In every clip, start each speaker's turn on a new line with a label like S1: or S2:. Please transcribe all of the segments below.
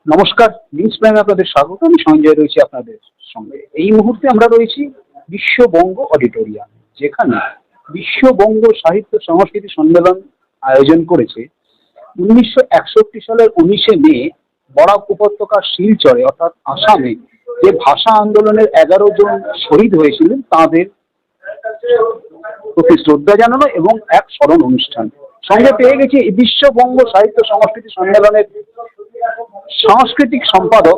S1: নমস্কার, নিউজ প্রাইমে আপনাদের স্বাগত। আমি সঞ্জয় রয়েছি আপনাদের সঙ্গে। এই মুহূর্তে আমরা রয়েছি বিশ্ববঙ্গ অডিটোরিয়াম, যেখানে বিশ্ববঙ্গ সাহিত্য সংস্কৃতি সম্মেলন আয়োজন করেছে 1961 সালের 19শে মে বরাক উপত্যকার শিলচরে অর্থাৎ আসামে যে ভাষা আন্দোলনের 11 জন শহীদ হয়েছিলেন তাদের প্রতি শ্রদ্ধা জানানো এবং এক স্মরণ অনুষ্ঠান। সঙ্গে পেয়ে গেছি এই বিশ্ববঙ্গ সাহিত্য সংস্কৃতি সম্মেলনের সাংস্কৃতিক সম্পাদক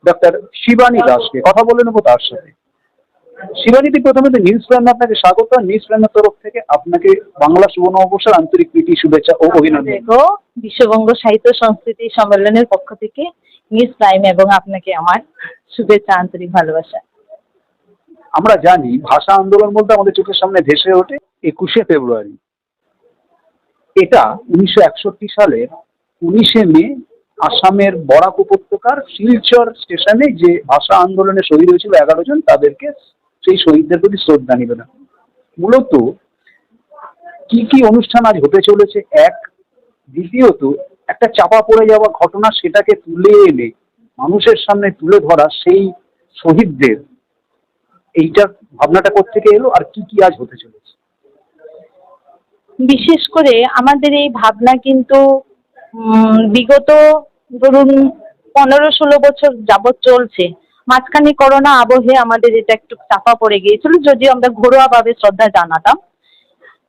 S1: ডক্টর শিবানী দাসকে। কথা বলে নেবো তার সাথে। শিবানীদি, প্রথমে তো নিউজ প্রাইমে আপনাকে স্বাগত। নিউজ প্রাইমের তরফ থেকে আপনাকে বাংলা সুবর্ণবর্ষের আন্তরিক প্রীতি, শুভেচ্ছা ও অভিনন্দন।
S2: বিশ্ববঙ্গ সাহিত্য সংস্কৃতি সম্মেলনের পক্ষ থেকে নিউজ প্রাইম এবং আপনাকে আমার শুভেচ্ছা, আন্তরিক ভালোবাসা।
S1: আমরা জানি ভাষা আন্দোলন বলতে আমাদের চোখের সামনে ভেসে ওঠে 21শে ফেব্রুয়ারি। এটা 1961 সালের 19শে মে আসামের বরাক উপত্যকার শিলচর স্টেশনে যে ভাষা আন্দোলনে শহীদ হয়েছিল 11 জন, তাদেরকে সেই শহীদদের প্রতি শ্রদ্ধা নিবেদন। মূলত কি কি অনুষ্ঠান আজ হতে চলেছে, এক, দ্বিতীয়ত একটা চাপা পড়ে যাওয়া ঘটনা, সেটাকে তুলে এনে মানুষের সামনে তুলে ধরা সেই শহীদদের, এইটার ভাবনাটা কোত্থেকে এলো আর কি কি আজ হতে চলেছে?
S2: বিশেষ করে আমাদের এই ভাবনা কিন্তু বিগত ধরুন 15-16 বছর যাবৎ চলছে। মাঝখানে করোনা আবহে আমাদের এটা একটু চাপা পড়ে গিয়েছিল, যদিও আমরা ঘরোয়াভাবে শ্রদ্ধা জানাতাম।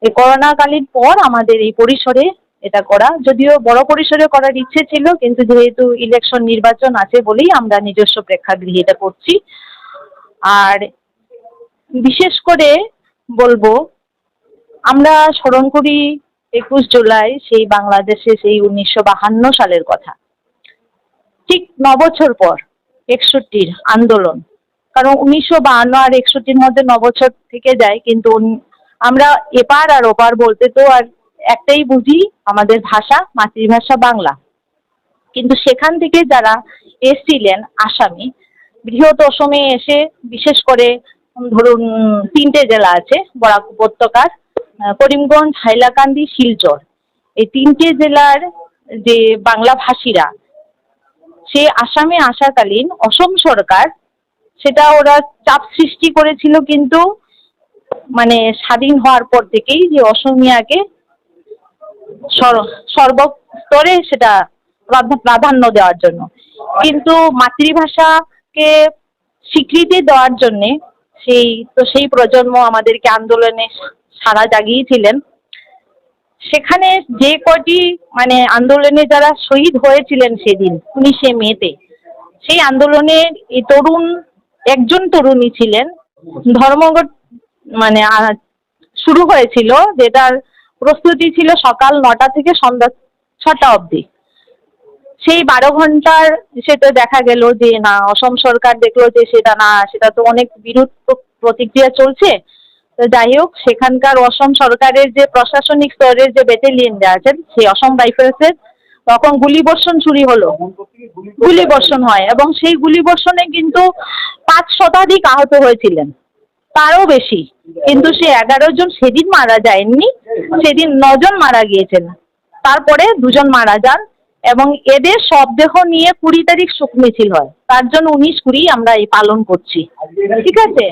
S2: এই করোনাকালীন পর আমাদের এই পরিসরে এটা করা, যদিও বড় পরিসরে করার ইচ্ছে ছিল, কিন্তু যেহেতু ইলেকশন নির্বাচন আছে বলেই আমরা নিজস্ব প্রেক্ষাগৃহে এটা করছি। আর বিশেষ করে বলবো, আমরা স্মরণ করি 21 জুলাই সেই বাংলাদেশে সেই 1952 সালের কথা। ঠিক 9 বছর পর 61 আন্দোলন, কারণ 1952 আর 61 মধ্যে 9 বছর থেকে যায়, কিন্তু আমরা এপার আর ওপার বলতে তো আর একটাই বুঝি, আমাদের ভাষা, মাতৃভাষা বাংলা। কিন্তু সেখান থেকে যারা এসছিলেন আসামি, বৃহৎ অসমে এসে, বিশেষ করে ধরুন 3টে জেলা আছে বরাক উপত্যকার, করিমগঞ্জ, হাইলাকান্দি, শিলচর, এই 3টে জেলার যে বাংলা ভাষীরা, সে আসামে আসাকালীন অসম সরকার সেটা ওরা চাপ সৃষ্টি করেছিল, কিন্তু মানে স্বাধীন হওয়ার পর থেকেই যে অসমিয়াকে সর্বস্তরে সেটা প্রাধান্য দেওয়ার জন্য, কিন্তু মাতৃভাষাকে স্বীকৃতি দেওয়ার জন্যে সেই প্রজন্ম আমাদেরকে আন্দোলনে সাড়া জাগিয়েছিলেন। সেখানে যে কটি মানে আন্দোলনে যারা শহীদ হয়েছিলেন সেদিন 19শে মেতে, সেই আন্দোলনের এই একজন তরুণী ছিলেন। ধর্মঘট মানে শুরু হয়েছিল, যেটার প্রস্তুতি ছিল সকাল 9টা থেকে সন্ধ্যা 6টা অবধি। সেই 12 ঘন্টার সেটা দেখা গেল যে না, অসম সরকার দেখলো যে সেটা তো অনেক বিরূপ প্রতিক্রিয়া চলছে। তো যাই হোক, সেখানকার অসম সরকারের যে প্রশাসনিক স্তরের যে ব্যাটালিয়নরা আছেন, সেই অসম রাইফেলসের তখন গুলিবর্ষণ শুরু হলো, গুলিবর্ষণ হয়, এবং সেই গুলিবর্ষণে কিন্তু 5 শতাধিক আহত হয়েছিলেন, তারও বেশি। কিন্তু সে 11 জন সেদিন মারা যায়নি, সেদিন 9 জন মারা গিয়েছেন, তারপরে 2 জন মারা যান, এবং এদের শবদেহ নিয়ে 20 তারিখ শোক মিছিল হয়। তার জন্য 19-20 আমরা এই পালন করছি। ঠিক আছে,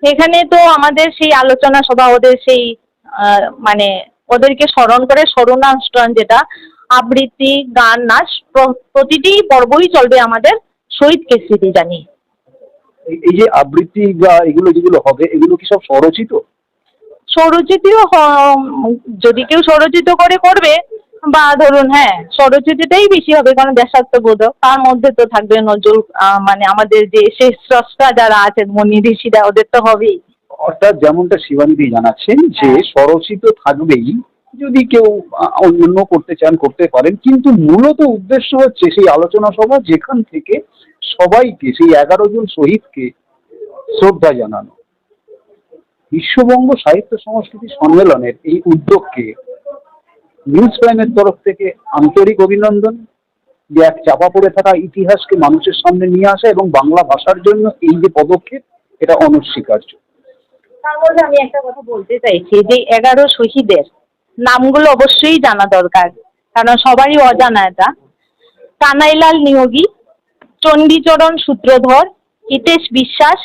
S2: এখানে তো আমাদের সেই আলোচনা সভা, ওদের সেই মানে ওদেরকে স্মরণ করে স্মরণানুষ্ঠান, যেটা আবৃত্তি, গান, নাচ, প্রতিটি পর্বই চলবে আমাদের শহীদকে স্মৃতি জানিয়ে।
S1: এই যে আবৃত্তি বা এগুলো যেগুলো হবে, এগুলো কি সব স্বরচিত?
S2: স্বরচিতও যদি কেউ স্বরচিত করে করবে, বা ধরুন হ্যাঁ, স্বরচিতটাই বেশি হবে, কারণ দেশাত্মবোধ। তার মধ্যে তো থাকবে নজরুল, মানে আমাদের যে শেষ স্রষ্টা যারা আছেন মনি ঋষিরা, ওদের তো হবেই।
S1: অর্থাৎ যেমনটা শিবানীদি জানাচ্ছেন যে স্বরচিত থাকবেই, যদি কেউ অন্য করতে চান করতে পারেন, কিন্তু মূলত উদ্দেশ্য হচ্ছে সেই আলোচনা সভা, যেখান থেকে সবাইকে, সেই 11 জন শহীদকে শ্রদ্ধা জানানো। বিশ্ববঙ্গ সাহিত্য সংস্কৃতি সম্মেলনের এই উদ্যোগকে নিউজ প্রাইমের তরফ থেকে আন্তরিক অভিনন্দন, যে এক চাপা পড়ে থাকা ইতিহাসকে মানুষের সামনে নিয়ে আসা এবং বাংলা ভাষার জন্য এই যে পদক্ষেপ, এটা অনস্বীকার্য।
S2: তার মধ্যে আমি একটা কথা বলতে চাইছি, যে 11 শহীদের নামগুলো অবশ্যই জানা দরকার, কারণ সবারই অজানা এটা। কানাইলাল নিয়োগী, চণ্ডীচরণ সূত্রধর, হিতেশ বিশ্বাস,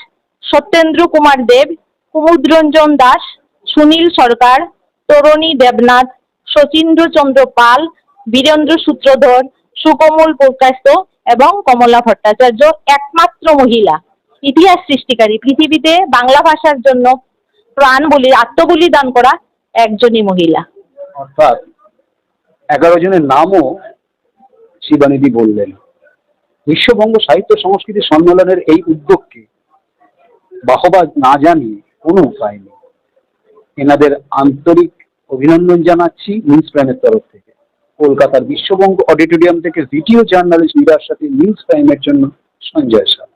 S2: সত্যেন্দ্র কুমার দেব, কুমুদরঞ্জন দাস, সুনীল সরকার, তরণী দেবনাথ, শচীন্দ্র চন্দ্র পাল, বীরেন্দ্র সূত্রধর, সুকমল পুরকায়স্থ এবং কমলা ভট্টাচার্য একমাত্র মহিলা ইতিহাস সৃষ্টিকারী, পৃথিবীতে বাংলা ভাষার জন্য আত্মবলিদান করা একজনই মহিলা।
S1: অর্থাৎ 11 জনের নামও শিবানীদি বললেন। বিশ্ববঙ্গ সাহিত্য সংস্কৃতি সম্মেলনের এই উদ্যোগকে বাহবা না জানিয়ে কোনো উপায় নেই। এনাদের আন্তরিক অভিনন্দন জানাচ্ছি নিউজ প্রাইমের তরফ থেকে। কলকাতার বিশ্ববঙ্গ অডিটোরিয়াম থেকে ভিডিও জার্নালিস্ট মীরার সাথে নিউজ প্রাইমের জন্য সঞ্জয় শাহ।